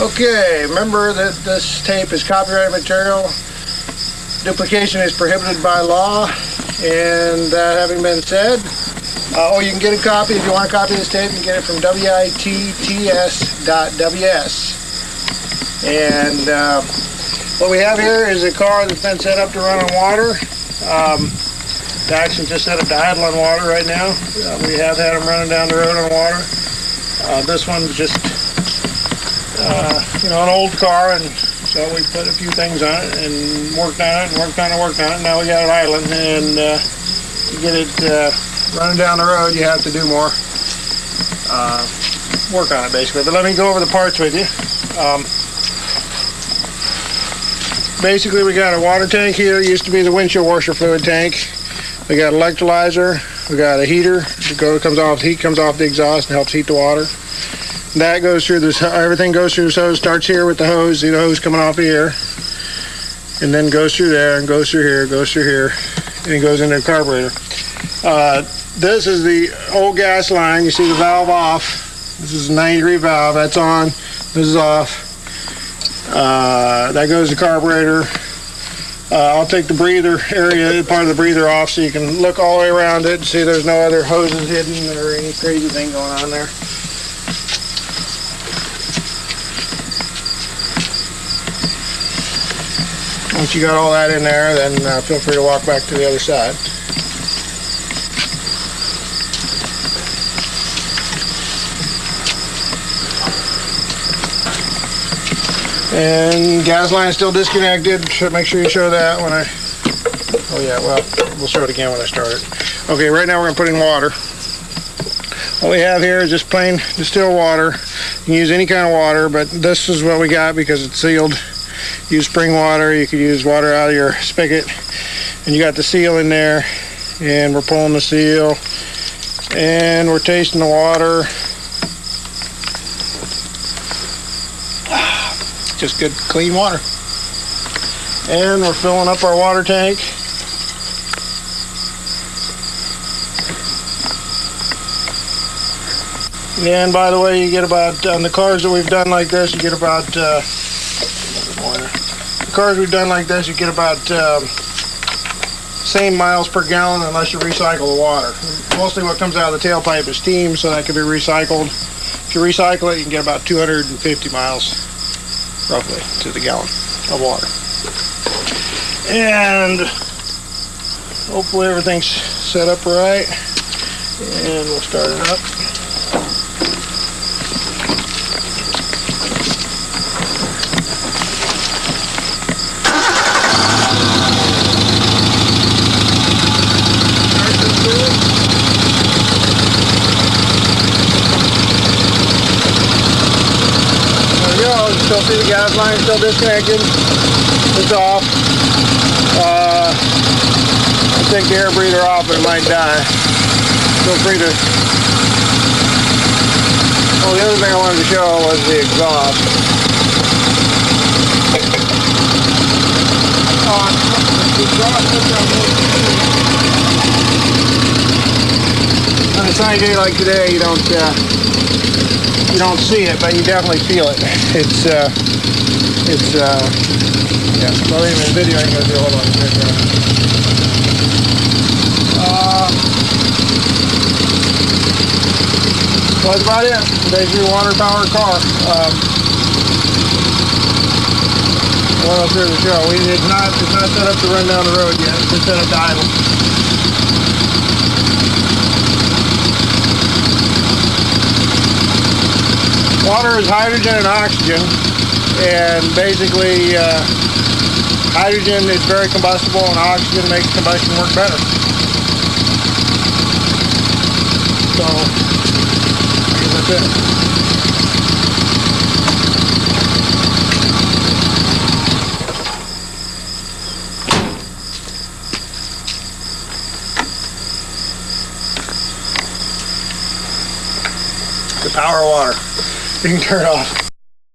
Okay, remember that this tape is copyrighted material. Duplication is prohibited by law. And that having been said, you can get a copy if you want a copy of this tape. You can get it from witts.ws. And what we have here is a car that's been set up to run on water. It's actually just set up to idle on water right now. We have had them running down the road on water. This one's just an old car, and so we put a few things on it and worked on it and worked on it. Now we got it idling, and to get it running down the road, you have to do more work on it, basically. But let me go over the parts with you. Basically, we got a water tank here. It used to be the windshield washer fluid tank. We got an electrolyzer. We got a heater. Heat comes off the exhaust and helps heat the water. That goes through this. Everything goes through this hose. Starts here with the hose. See the hose coming off here, and then goes through there and goes through here, and it goes into the carburetor. This is the old gas line. You see the valve off. This is a 90-degree valve. That's on. This is off. That goes to the carburetor. I'll take the breather area, part of the breather off, so you can look all the way around it and see there's no other hoses hidden or any crazy thing going on there. Once you got all that in there, then feel free to walk back to the other side. And gas line is still disconnected. Should make sure you show that when I. Oh yeah, well, we'll show it again when I start it. Okay, right now we're gonna put in water. What we have here is just plain distilled water. You can use any kind of water, but this is what we got because it's sealed. Use spring water. You could use water out of your spigot, and you got the seal in there. And we're pulling the seal, and we're tasting the water. Just good, clean water. And we're filling up our water tank. And by the way, you get about, on the cars that we've done like this, you get about, the cars we've done like this, you get about same miles per gallon unless you recycle the water. Mostly what comes out of the tailpipe is steam, so that can be recycled. If you recycle it, you can get about 250 miles. Roughly to the gallon of water. And hopefully everything's set up right. And we'll start it up. Still see the gas line still disconnected. It's off. I'll take the air breather off, but it might die. Feel free to. Oh, the other thing I wanted to show was the exhaust. On a sunny day like today, you don't see it, but you definitely feel it. Yeah, well, even in video, I'm going to do a whole lot of video. So that's about it. Today's your water-powered car. What else here to show? It's not set up to run down the road yet. It's just set up to idle. Water is hydrogen and oxygen, and basically hydrogen is very combustible and oxygen makes combustion work better. So, I guess that's it. The power of water. You can turn it off.